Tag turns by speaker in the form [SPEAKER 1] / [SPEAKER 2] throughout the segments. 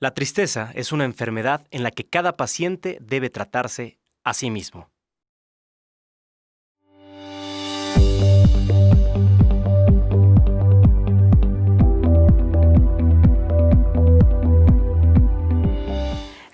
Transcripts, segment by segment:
[SPEAKER 1] La tristeza es una enfermedad en la que cada paciente debe tratarse a sí mismo.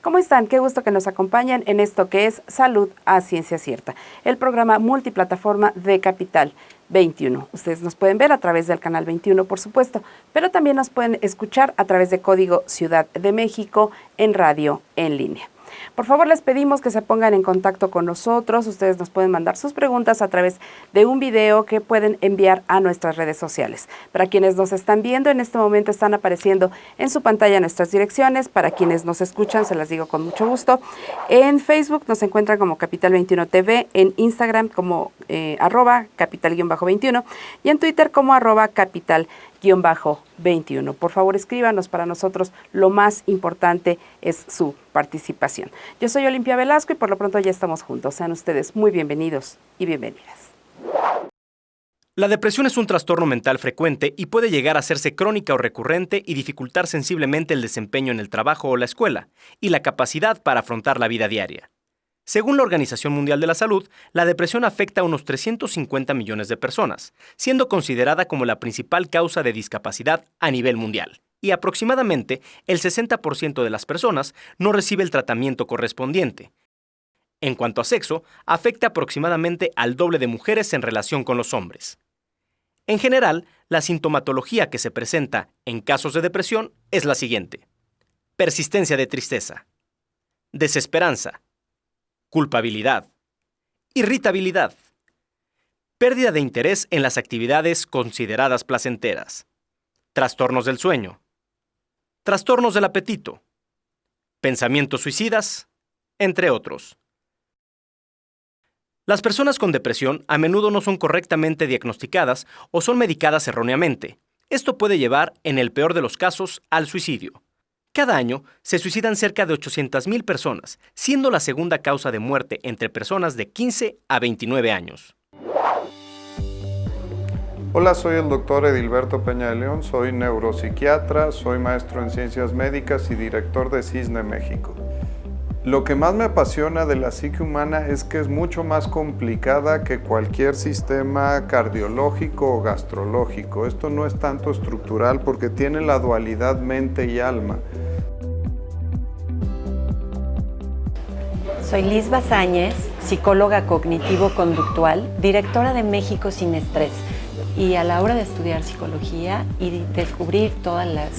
[SPEAKER 2] ¿Cómo están? Qué gusto que nos acompañen en esto que es Salud a Ciencia Cierta, el programa multiplataforma de Capital 21. Ustedes nos pueden ver a través del canal 21, por supuesto, pero también nos pueden escuchar a través de Código Ciudad de México en radio en línea. Por favor, les pedimos que se pongan en contacto con nosotros. Ustedes nos pueden mandar sus preguntas a través de un video que pueden enviar a nuestras redes sociales. Para quienes nos están viendo, en este momento están apareciendo en su pantalla nuestras direcciones. Para quienes nos escuchan, se las digo con mucho gusto. En Facebook nos encuentran como Capital 21 TV, en Instagram como @capital-21 y en Twitter como @capital-21. Por favor, escríbanos. Para nosotros lo más importante es su participación. Yo soy Olimpia Velasco y por lo pronto ya estamos juntos. Sean ustedes muy bienvenidos y bienvenidas.
[SPEAKER 1] La depresión es un trastorno mental frecuente y puede llegar a hacerse crónica o recurrente y dificultar sensiblemente el desempeño en el trabajo o la escuela y la capacidad para afrontar la vida diaria. Según la Organización Mundial de la Salud, la depresión afecta a unos 350 millones de personas, siendo considerada como la principal causa de discapacidad a nivel mundial. Y aproximadamente el 60% de las personas no recibe el tratamiento correspondiente. En cuanto a sexo, afecta aproximadamente al doble de mujeres en relación con los hombres. En general, la sintomatología que se presenta en casos de depresión es la siguiente: persistencia de tristeza, desesperanza, culpabilidad, irritabilidad, pérdida de interés en las actividades consideradas placenteras, trastornos del sueño, trastornos del apetito, pensamientos suicidas, entre otros. Las personas con depresión a menudo no son correctamente diagnosticadas o son medicadas erróneamente. Esto puede llevar, en el peor de los casos, al suicidio. Cada año se suicidan cerca de 800,000 personas, siendo la segunda causa de muerte entre personas de 15 a 29 años.
[SPEAKER 3] Hola, soy el doctor Edilberto Peña de León, soy neuropsiquiatra, soy maestro en ciencias médicas y director de CISNE México. Lo que más me apasiona de la psique humana es que es mucho más complicada que cualquier sistema cardiológico o gastrológico. Esto no es tanto estructural porque tiene la dualidad mente y alma.
[SPEAKER 4] Soy Liz Bazáñez, psicóloga cognitivo-conductual, directora de México Sin Estrés. Y a la hora de estudiar psicología y descubrir todas las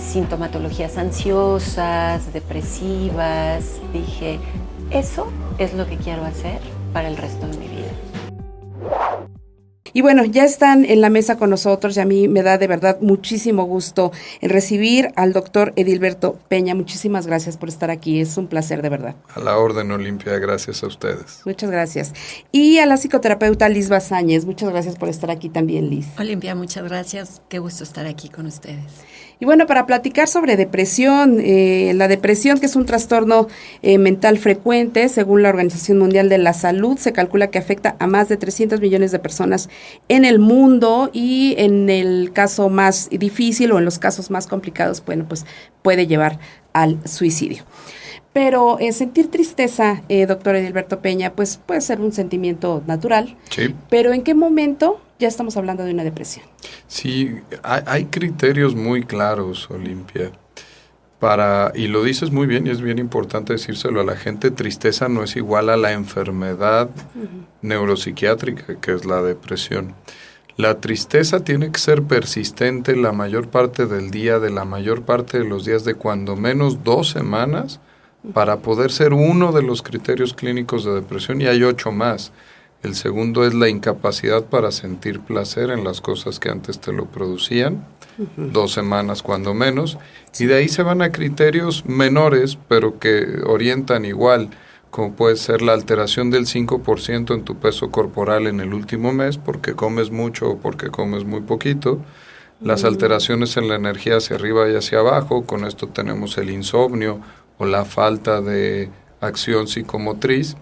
[SPEAKER 4] sintomatologías ansiosas, depresivas, dije, eso es lo que quiero hacer para el resto de mi vida.
[SPEAKER 2] Y bueno, ya están en la mesa con nosotros y a mí me da de verdad muchísimo gusto en recibir al doctor Edilberto Peña. Muchísimas gracias por estar aquí, es un placer de verdad.
[SPEAKER 3] A la orden, Olimpia, gracias a ustedes.
[SPEAKER 2] Muchas gracias. Y a la psicoterapeuta Liz Bazáñez, muchas gracias por estar aquí también, Liz.
[SPEAKER 5] Olimpia, muchas gracias, qué gusto estar aquí con ustedes.
[SPEAKER 2] Y bueno, para platicar sobre depresión, la depresión, que es un trastorno mental frecuente, según la Organización Mundial de la Salud, se calcula que afecta a más de 300 millones de personas en el mundo y en el caso más difícil o en los casos más complicados, bueno, pues puede llevar al suicidio. Pero sentir tristeza, doctor Edilberto Peña, pues puede ser un sentimiento natural.
[SPEAKER 3] Sí.
[SPEAKER 2] Pero ¿en qué momento ya estamos hablando de una depresión?
[SPEAKER 3] Sí, hay criterios muy claros, Olimpia. Y lo dices muy bien y es bien importante decírselo a la gente, tristeza no es igual a la enfermedad neuropsiquiátrica que es la depresión. La tristeza tiene que ser persistente la mayor parte del día, de la mayor parte de los días, de cuando menos 2 semanas, para poder ser uno de los criterios clínicos de depresión, y hay 8 más. El segundo es la incapacidad para sentir placer en las cosas que antes te lo producían, 2 semanas cuando menos, y de ahí se van a criterios menores, pero que orientan igual, como puede ser la alteración del 5% en tu peso corporal en el último mes, porque comes mucho o porque comes muy poquito, las alteraciones en la energía hacia arriba y hacia abajo, con esto tenemos el insomnio o la falta de acción psicomotriz,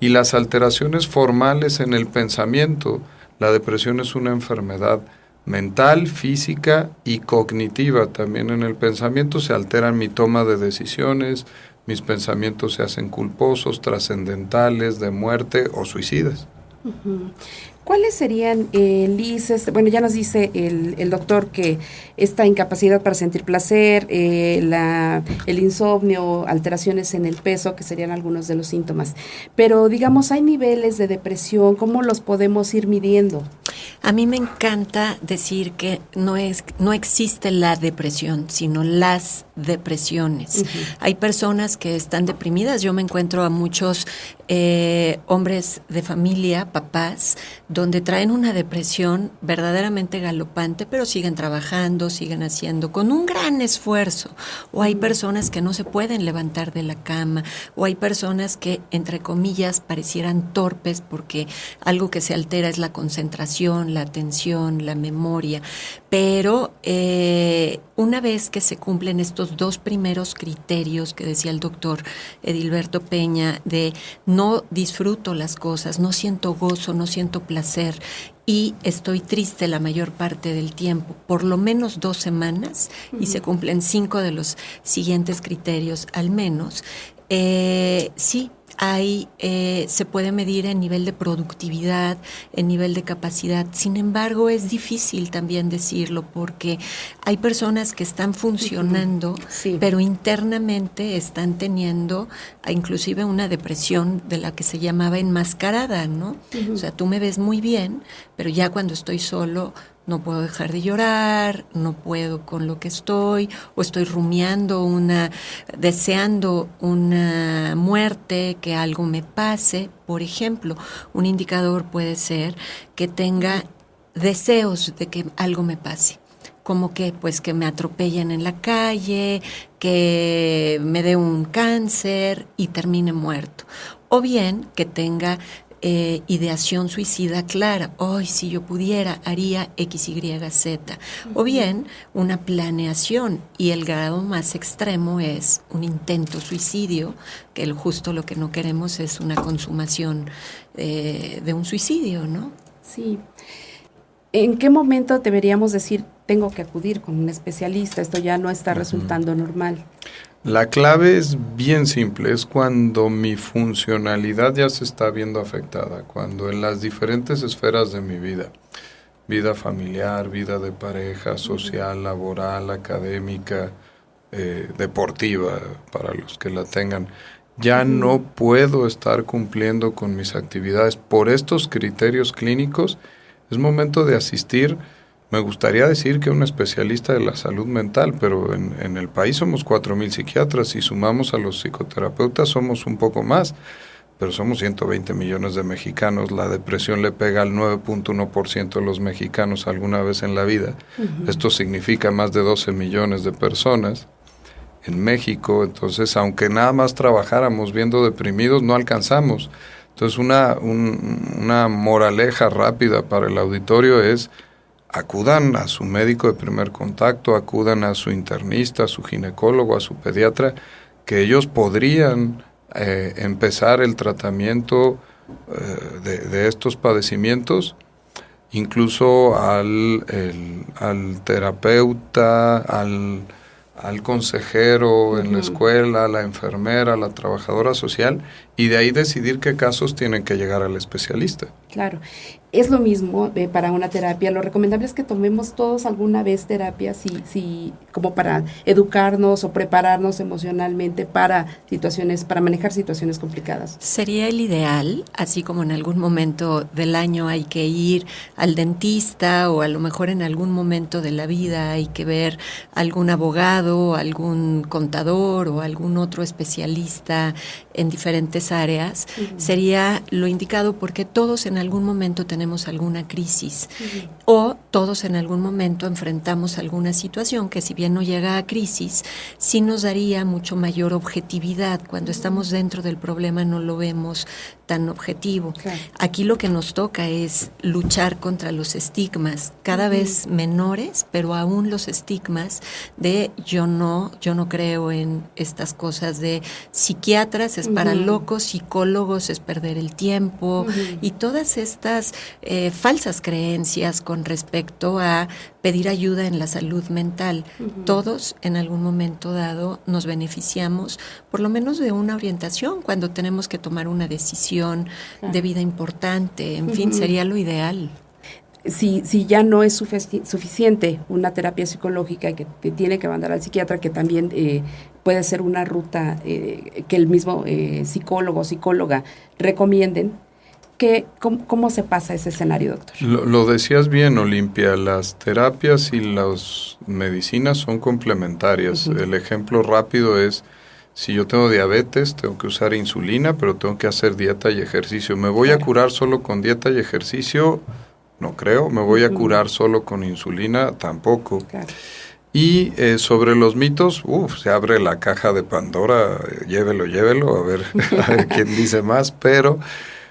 [SPEAKER 3] y las alteraciones formales en el pensamiento. La depresión es una enfermedad mental, física y cognitiva. También en el pensamiento se alteran mi toma de decisiones, mis pensamientos se hacen culposos, trascendentales, de muerte o suicidas.
[SPEAKER 2] Uh-huh. ¿Cuáles serían, Liz? Bueno, ya nos dice el doctor que esta incapacidad para sentir placer, el insomnio, alteraciones en el peso, que serían algunos de los síntomas. Pero, digamos, ¿hay niveles de depresión? ¿Cómo los podemos ir midiendo?
[SPEAKER 5] A mí me encanta decir que no existe la depresión, sino las depresiones. Uh-huh. Hay personas que están deprimidas. Yo me encuentro a muchos hombres de familia, papás, donde traen una depresión verdaderamente galopante, pero siguen trabajando, siguen haciendo con un gran esfuerzo. O hay personas que no se pueden levantar de la cama, o hay personas que, entre comillas, parecieran torpes porque algo que se altera es la concentración, la atención, la memoria. Pero una vez que se cumplen estos dos primeros criterios que decía el doctor Edilberto Peña, de no disfruto las cosas, no siento gozo, no siento placer y estoy triste la mayor parte del tiempo, por lo menos 2 semanas, y se cumplen 5 de los siguientes criterios al menos, sí. Se puede medir en nivel de productividad, en nivel de capacidad. Sin embargo, es difícil también decirlo porque hay personas que están funcionando, sí, pero internamente están teniendo inclusive una depresión de la que se llamaba enmascarada, ¿no? Uh-huh. O sea, tú me ves muy bien, pero ya cuando estoy solo no puedo dejar de llorar, no puedo con lo que estoy, o estoy rumiando deseando una muerte, que algo me pase. Por ejemplo, un indicador puede ser que tenga deseos de que algo me pase. Como que, pues, que me atropellen en la calle, que me dé un cáncer y termine muerto. O bien que tenga ideación suicida clara, hoy si yo pudiera haría X, Y, Z, o bien una planeación, y el grado más extremo es un intento suicidio, que justo lo que no queremos es una consumación de un suicidio, ¿no?
[SPEAKER 2] Sí. ¿En qué momento deberíamos decir, tengo que acudir con un especialista, esto ya no está resultando normal?
[SPEAKER 3] La clave es bien simple, es cuando mi funcionalidad ya se está viendo afectada, cuando en las diferentes esferas de mi vida familiar, vida de pareja, social, laboral, académica, deportiva, para los que la tengan, ya no puedo estar cumpliendo con mis actividades por estos criterios clínicos, es momento de asistir. Me gustaría decir que un especialista de la salud mental, pero en el país somos 4,000 psiquiatras y sumamos a los psicoterapeutas somos un poco más, pero somos 120 millones de mexicanos. La depresión le pega al 9.1% de los mexicanos alguna vez en la vida. Uh-huh. Esto significa más de 12 millones de personas en México. Entonces, aunque nada más trabajáramos viendo deprimidos, no alcanzamos. Entonces, una moraleja rápida para el auditorio es: acudan a su médico de primer contacto, acudan a su internista, a su ginecólogo, a su pediatra, que ellos podrían empezar el tratamiento de estos padecimientos, incluso al terapeuta, al consejero en la escuela, a la enfermera, a la trabajadora social, y de ahí decidir qué casos tienen que llegar al especialista.
[SPEAKER 2] Claro. Es lo mismo para una terapia. Lo recomendable es que tomemos todos alguna vez terapia, como para educarnos o prepararnos emocionalmente para manejar situaciones complicadas.
[SPEAKER 5] Sería el ideal, así como en algún momento del año hay que ir al dentista, o a lo mejor en algún momento de la vida hay que ver algún abogado, algún contador o algún otro especialista en diferentes áreas. Uh-huh. Sería lo indicado porque todos en algún momento tenemos alguna crisis, uh-huh, o todos en algún momento enfrentamos alguna situación que, si bien no llega a crisis, sí nos daría mucho mayor objetividad. Cuando estamos dentro del problema no lo vemos tan objetivo.
[SPEAKER 2] Claro.
[SPEAKER 5] Aquí lo que nos toca es luchar contra los estigmas, cada vez menores, pero aún los estigmas de yo no creo en estas cosas de psiquiatras es para locos, psicólogos es perder el tiempo y todas estas falsas creencias con respecto a pedir ayuda en la salud mental. Todos en algún momento dado nos beneficiamos por lo menos de una orientación cuando tenemos que tomar una decisión de vida importante, en fin, sería lo ideal.
[SPEAKER 2] Si ya no es suficiente una terapia psicológica que tiene que mandar al psiquiatra, que también puede ser una ruta que el mismo psicólogo o psicóloga recomienden, ¿cómo se pasa ese escenario, doctor?
[SPEAKER 3] Lo decías bien, Olimpia, las terapias y las medicinas son complementarias. El ejemplo rápido es, si yo tengo diabetes, tengo que usar insulina, pero tengo que hacer dieta y ejercicio. ¿Me voy a curar solo con dieta y ejercicio? No creo. ¿Me voy a curar solo con insulina? Tampoco.
[SPEAKER 2] Claro.
[SPEAKER 3] Y sobre los mitos, se abre la caja de Pandora, llévelo, a ver quién dice más, pero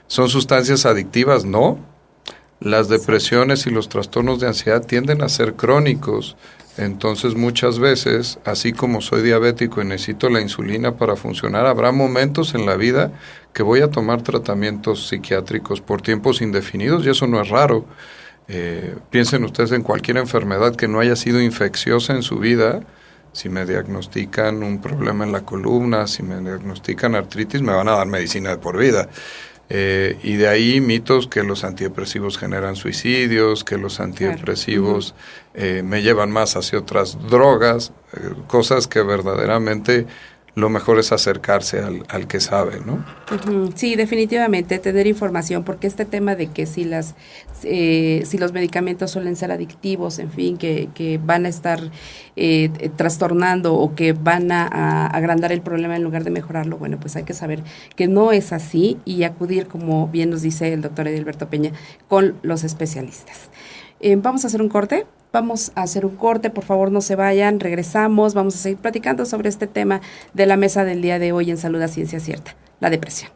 [SPEAKER 3] ¿son sustancias adictivas? No. Las depresiones y los trastornos de ansiedad tienden a ser crónicos. Entonces muchas veces, así como soy diabético y necesito la insulina para funcionar, habrá momentos en la vida que voy a tomar tratamientos psiquiátricos por tiempos indefinidos y eso no es raro. Piensen ustedes en cualquier enfermedad que no haya sido infecciosa en su vida. Si me diagnostican un problema en la columna, si me diagnostican artritis, me van a dar medicina de por vida. Y de ahí mitos que los antidepresivos generan suicidios, que los antidepresivos me llevan más hacia otras drogas, cosas que verdaderamente lo mejor es acercarse al que sabe, ¿no?
[SPEAKER 2] Sí, definitivamente, tener información, porque este tema de que si los medicamentos suelen ser adictivos, en fin, que van a estar trastornando o que van a agrandar el problema en lugar de mejorarlo, bueno, pues hay que saber que no es así y acudir, como bien nos dice el doctor Edilberto Peña, con los especialistas. Vamos a hacer un corte. Por favor no se vayan, regresamos, vamos a seguir platicando sobre este tema de la mesa del día de hoy en Salud a Ciencia Cierta, la depresión.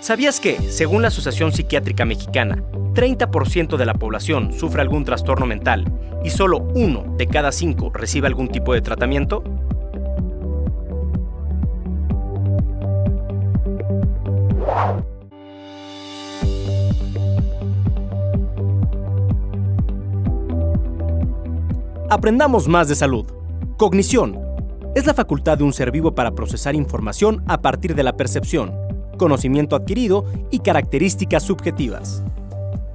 [SPEAKER 1] ¿Sabías que, según la Asociación Psiquiátrica Mexicana, 30% de la población sufre algún trastorno mental y solo 1 de cada 5 recibe algún tipo de tratamiento? Aprendamos más de salud. Cognición es la facultad de un ser vivo para procesar información a partir de la percepción, conocimiento adquirido y características subjetivas.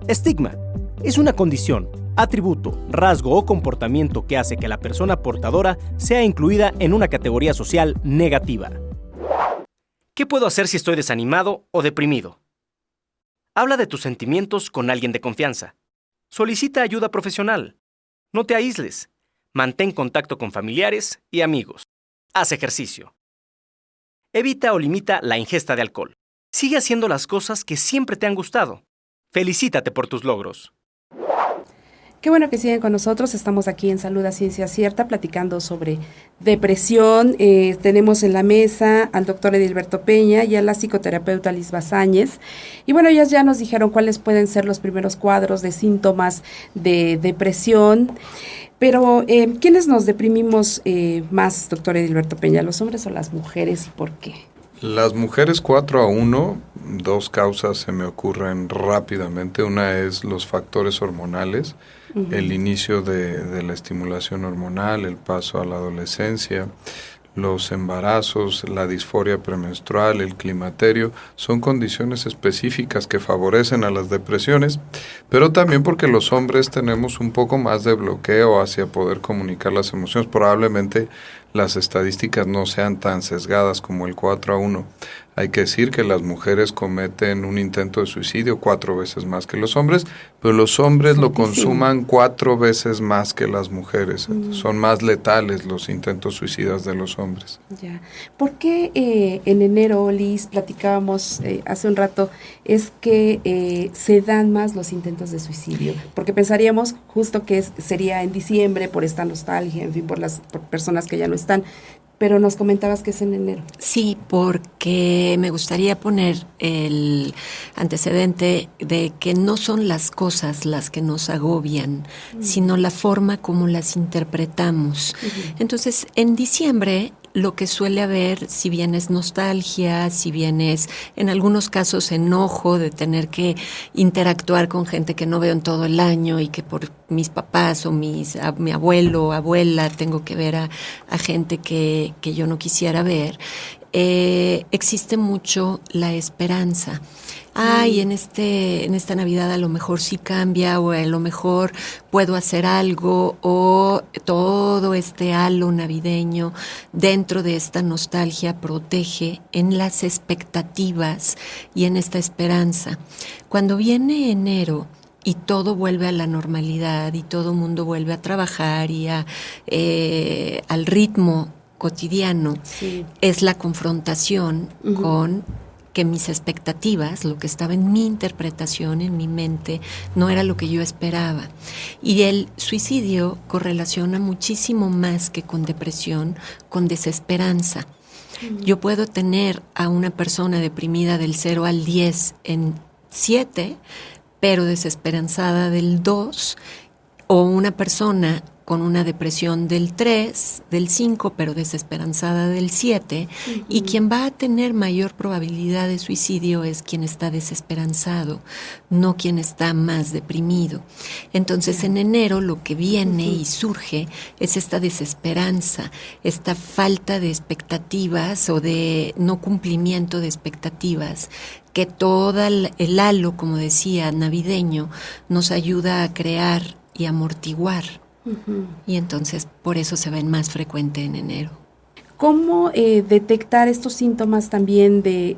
[SPEAKER 1] Estigma es una condición, atributo, rasgo o comportamiento que hace que la persona portadora sea incluida en una categoría social negativa. ¿Qué puedo hacer si estoy desanimado o deprimido? Habla de tus sentimientos con alguien de confianza. Solicita ayuda profesional. No te aísles. Mantén contacto con familiares y amigos. Haz ejercicio. Evita o limita la ingesta de alcohol. Sigue haciendo las cosas que siempre te han gustado. Felicítate por tus logros.
[SPEAKER 2] Qué bueno que siguen con nosotros. Estamos aquí en Salud a Ciencia Cierta platicando sobre depresión. Tenemos en la mesa al doctor Edilberto Peña y a la psicoterapeuta Liz Bazáñez. Y bueno, ellas ya nos dijeron cuáles pueden ser los primeros cuadros de síntomas de depresión. Pero, ¿quiénes nos deprimimos más, doctor Edilberto Peña? ¿Los hombres o las mujeres y por qué?
[SPEAKER 3] Las mujeres 4-1, 2 causas se me ocurren rápidamente. Una es los factores hormonales, el inicio de la estimulación hormonal, el paso a la adolescencia, los embarazos, la disforia premenstrual, el climaterio, son condiciones específicas que favorecen a las depresiones, pero también porque los hombres tenemos un poco más de bloqueo hacia poder comunicar las emociones. Probablemente las estadísticas no sean tan sesgadas como el 4-1. Hay que decir que las mujeres cometen un intento de suicidio 4 veces más que los hombres, pero los hombres lo consuman 4 veces más que las mujeres. Son más letales los intentos suicidas de los hombres.
[SPEAKER 2] Ya. ¿Por qué en enero, Liz, platicábamos hace un rato, es que se dan más los intentos de suicidio? Porque pensaríamos justo que sería en diciembre por esta nostalgia, en fin, por personas que ya no están. pero nos comentabas que es en enero.
[SPEAKER 5] Sí, porque me gustaría poner el antecedente de que no son las cosas las que nos agobian, sino la forma como las interpretamos. Entonces, en diciembre lo que suele haber, si bien es nostalgia, si bien es en algunos casos enojo de tener que interactuar con gente que no veo en todo el año y que por mis papás o mi abuelo o abuela tengo que ver a gente que yo no quisiera ver, existe mucho la esperanza. Ay, en esta Navidad a lo mejor sí cambia, o a lo mejor puedo hacer algo, o todo este halo navideño dentro de esta nostalgia protege en las expectativas y en esta esperanza. Cuando viene enero y todo vuelve a la normalidad y todo el mundo vuelve a trabajar y al ritmo cotidiano, sí, es la confrontación con que mis expectativas, lo que estaba en mi interpretación, en mi mente, no era lo que yo esperaba. Y el suicidio correlaciona muchísimo más que con depresión, con desesperanza. Yo puedo tener a una persona deprimida del 0 al 10 en 7, pero desesperanzada del 2, o una persona con una depresión del 3, del 5, pero desesperanzada del 7, y quien va a tener mayor probabilidad de suicidio es quien está desesperanzado, no quien está más deprimido. Entonces, en enero lo que viene y surge es esta desesperanza, esta falta de expectativas o de no cumplimiento de expectativas, que todo el halo, como decía, navideño, nos ayuda a crear y amortiguar. Y entonces por eso se ven más frecuente en enero.
[SPEAKER 2] ¿Cómo detectar estos síntomas también de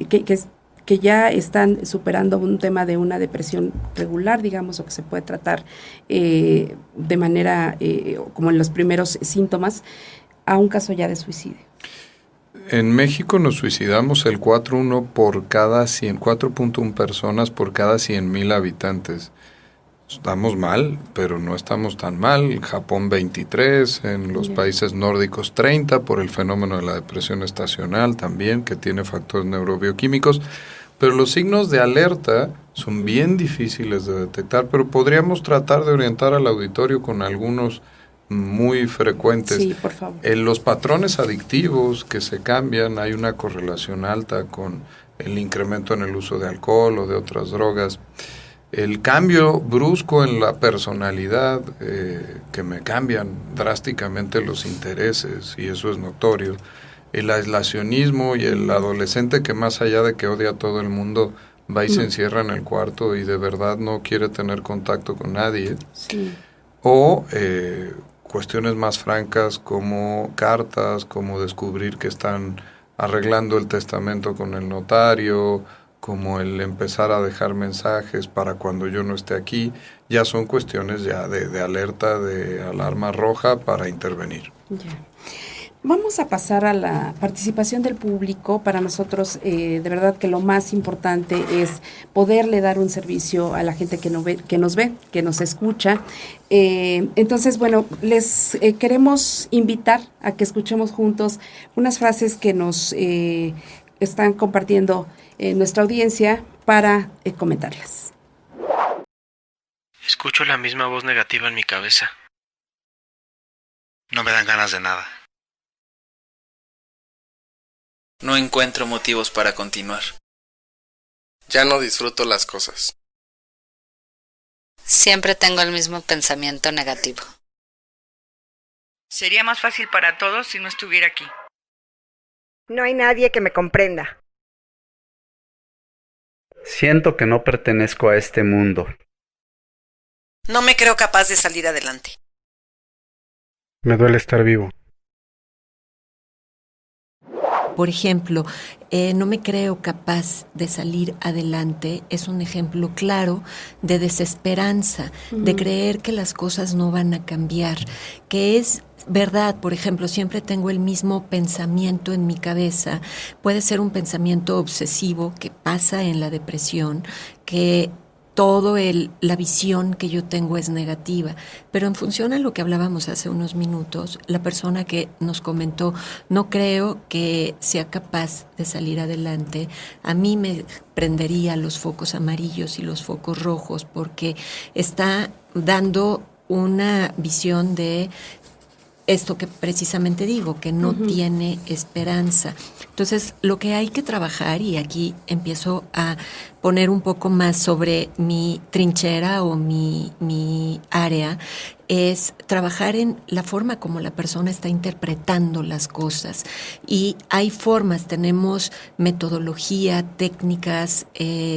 [SPEAKER 2] que ya están superando un tema de una depresión regular, digamos, o que se puede tratar de manera como en los primeros síntomas, a un caso ya de suicidio?
[SPEAKER 3] En México nos suicidamos el 4.1 por cada 4.1 personas por cada 100,000 habitantes. Estamos mal, pero no estamos tan mal. Japón 23, en los países nórdicos 30, por el fenómeno de la depresión estacional también, que tiene factores neurobioquímicos. Pero los signos de alerta son bien difíciles de detectar, pero podríamos tratar de orientar al auditorio con algunos muy frecuentes.
[SPEAKER 2] Sí, por favor.
[SPEAKER 3] En los patrones adictivos que se cambian, hay una correlación alta con el incremento en el uso de alcohol o de otras drogas. El cambio brusco en la personalidad, que me cambian drásticamente los intereses, y eso es notorio. El aislacionismo y el adolescente que más allá de que odia a todo el mundo, va y se encierra en el cuarto y de verdad no quiere tener contacto con nadie.
[SPEAKER 2] Sí.
[SPEAKER 3] O cuestiones más francas como cartas, como descubrir que están arreglando el testamento con el notario, como el empezar a dejar mensajes para cuando yo no esté aquí, ya son cuestiones ya de alerta, de alarma roja para intervenir.
[SPEAKER 2] Ya. Vamos a pasar a la participación del público. Para nosotros, de verdad que lo más importante es poderle dar un servicio a la gente que nos ve, que nos escucha. Entonces, bueno, les queremos invitar a que escuchemos juntos unas frases que nos están compartiendo nuestra audiencia para comentarlas.
[SPEAKER 6] Escucho la misma voz negativa en mi cabeza. No me dan ganas de nada.
[SPEAKER 7] No encuentro motivos para continuar.
[SPEAKER 8] Ya no disfruto las cosas.
[SPEAKER 9] Siempre tengo el mismo pensamiento negativo.
[SPEAKER 10] Sería más fácil para todos si no estuviera aquí.
[SPEAKER 11] No hay nadie que me comprenda.
[SPEAKER 12] Siento que no pertenezco a este mundo.
[SPEAKER 10] No me creo capaz de salir adelante.
[SPEAKER 12] Me duele estar vivo.
[SPEAKER 5] Por ejemplo, no me creo capaz de salir adelante es un ejemplo claro de desesperanza, de creer que las cosas no van a cambiar, que es verdad. Por ejemplo, siempre tengo el mismo pensamiento en mi cabeza. Puede ser un pensamiento obsesivo que pasa en la depresión, que la visión que yo tengo es negativa, pero en función a lo que hablábamos hace unos minutos, la persona que nos comentó, no creo que sea capaz de salir adelante, a mí me prendería los focos amarillos y los focos rojos, porque está dando una visión de esto que precisamente digo, que no tiene esperanza. Entonces, lo que hay que trabajar, y aquí empiezo a poner un poco más sobre mi trinchera o mi área, es trabajar en la forma como la persona está interpretando las cosas. Y hay formas, tenemos metodología, técnicas,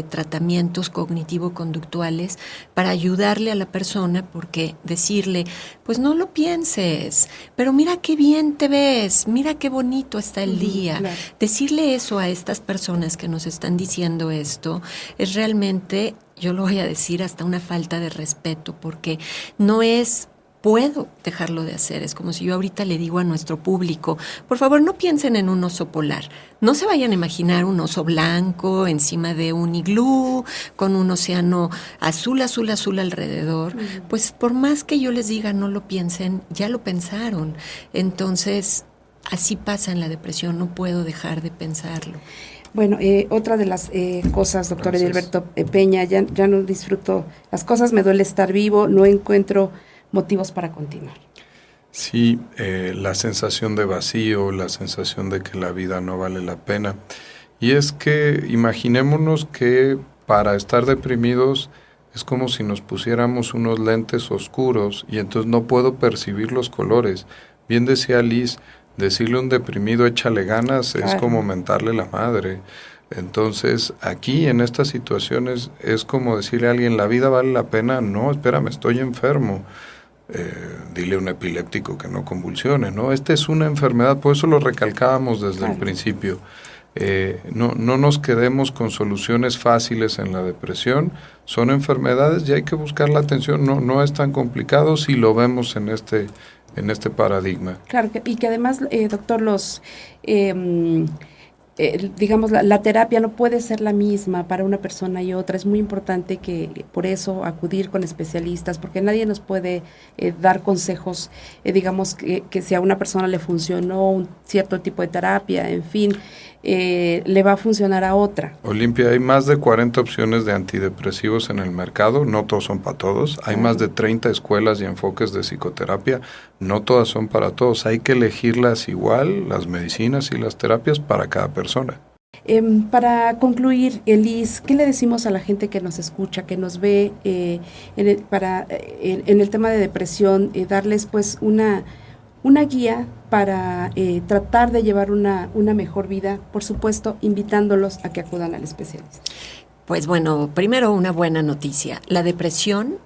[SPEAKER 5] tratamientos cognitivo-conductuales para ayudarle a la persona, porque decirle, pues no lo pienses, pero mira qué bien te ves, mira qué bonito está el día. Claro. Decirle eso a estas personas que nos están diciendo esto es realmente, yo lo voy a decir, hasta una falta de respeto, porque no puedo dejarlo de hacer. Es como si yo ahorita le digo a nuestro público, por favor, no piensen en un oso polar. No se vayan a imaginar un oso blanco encima de un iglú, con un océano azul, azul, azul alrededor. Pues por más que yo les diga no lo piensen, ya lo pensaron. Entonces, así pasa en la depresión, no puedo dejar de pensarlo.
[SPEAKER 2] Bueno, otra de las cosas, doctor Edilberto Peña, ya no disfruto las cosas, me duele estar vivo, no encuentro motivos para continuar.
[SPEAKER 3] Sí, la sensación de vacío, la sensación de que la vida no vale la pena. Y es que imaginémonos que para estar deprimidos es como si nos pusiéramos unos lentes oscuros y entonces no puedo percibir los colores. Bien decía Liz, decirle a un deprimido échale ganas es como mentarle la madre. Entonces, aquí en estas situaciones es como decirle a alguien, ¿la vida vale la pena? No, espérame, estoy enfermo. Dile a un epiléptico que no convulsione, ¿no? Esta es una enfermedad, por eso lo recalcábamos desde el principio. No nos quedemos con soluciones fáciles en la depresión, son enfermedades y hay que buscar la atención, no es tan complicado si lo vemos en este paradigma.
[SPEAKER 2] Claro, y que además, doctor, digamos, la terapia no puede ser la misma para una persona y otra. Es muy importante que por eso acudir con especialistas, porque nadie nos puede dar consejos, digamos, que si a una persona le funcionó un cierto tipo de terapia, en fin, le va a funcionar a otra.
[SPEAKER 3] Olimpia, hay más de 40 opciones de antidepresivos en el mercado, no todos son para todos. Hay más de 30 escuelas y enfoques de psicoterapia, no todas son para todos. Hay que elegirlas igual, las medicinas y las terapias para cada persona.
[SPEAKER 2] Para concluir, Liz, ¿qué le decimos a la gente que nos escucha, que nos ve en el tema de depresión, darles pues una guía para tratar de llevar una mejor vida, por supuesto, invitándolos a que acudan al especialista?
[SPEAKER 5] Pues bueno, primero una buena noticia. La depresión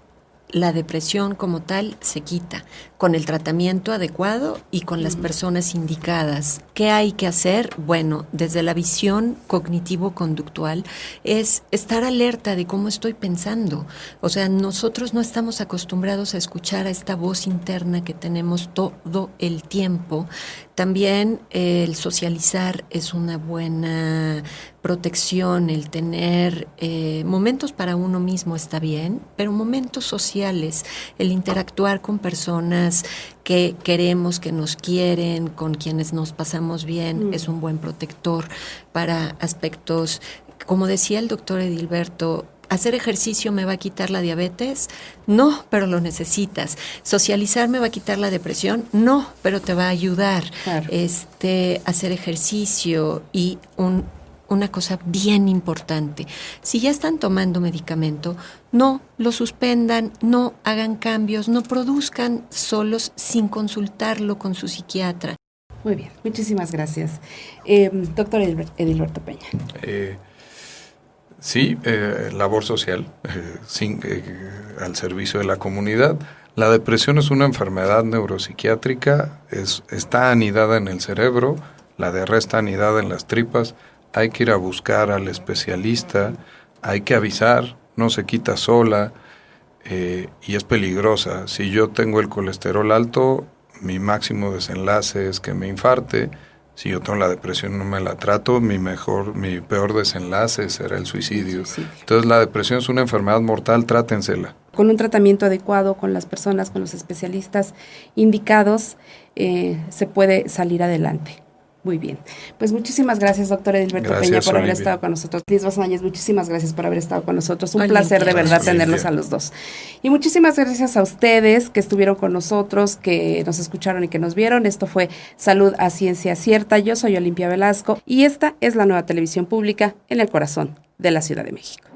[SPEAKER 5] como tal se quita con el tratamiento adecuado y con las personas indicadas. ¿Qué hay que hacer? Bueno, desde la visión cognitivo-conductual es estar alerta de cómo estoy pensando. O sea, nosotros no estamos acostumbrados a escuchar a esta voz interna que tenemos todo el tiempo. También el socializar es una buena protección, el tener momentos para uno mismo está bien, pero momentos sociales, el interactuar con personas que queremos, que nos quieren, con quienes nos pasamos bien, es un buen protector para aspectos, como decía el doctor Edilberto, ¿hacer ejercicio me va a quitar la diabetes? No, pero lo necesitas. ¿Socializar me va a quitar la depresión? No, pero te va a ayudar. Claro. Hacer ejercicio y una cosa bien importante, si ya están tomando medicamento, no lo suspendan, no hagan cambios, no produzcan solos sin consultarlo con su psiquiatra.
[SPEAKER 2] Muy bien, muchísimas gracias. Doctor Edilberto Peña.
[SPEAKER 3] Sí, labor social al servicio de la comunidad. La depresión es una enfermedad neuropsiquiátrica, está anidada en el cerebro, la diarrea está anidada en las tripas. Hay que ir a buscar al especialista, hay que avisar, no se quita sola y es peligrosa. Si yo tengo el colesterol alto, mi máximo desenlace es que me infarte. Si yo tengo la depresión, no me la trato, mi peor desenlace será el suicidio. Entonces la depresión es una enfermedad mortal, trátensela.
[SPEAKER 2] Con un tratamiento adecuado, con las personas, con los especialistas indicados, se puede salir adelante. Muy bien. Pues muchísimas gracias, doctor Edilberto Peña, por haber estado con nosotros. Liz Basáñez, muchísimas gracias por haber estado con nosotros. Un placer de verdad tenerlos a los dos. Y muchísimas gracias a ustedes que estuvieron con nosotros, que nos escucharon y que nos vieron. Esto fue Salud a Ciencia Cierta. Yo soy Olimpia Velasco y esta es la nueva televisión pública en el corazón de la Ciudad de México.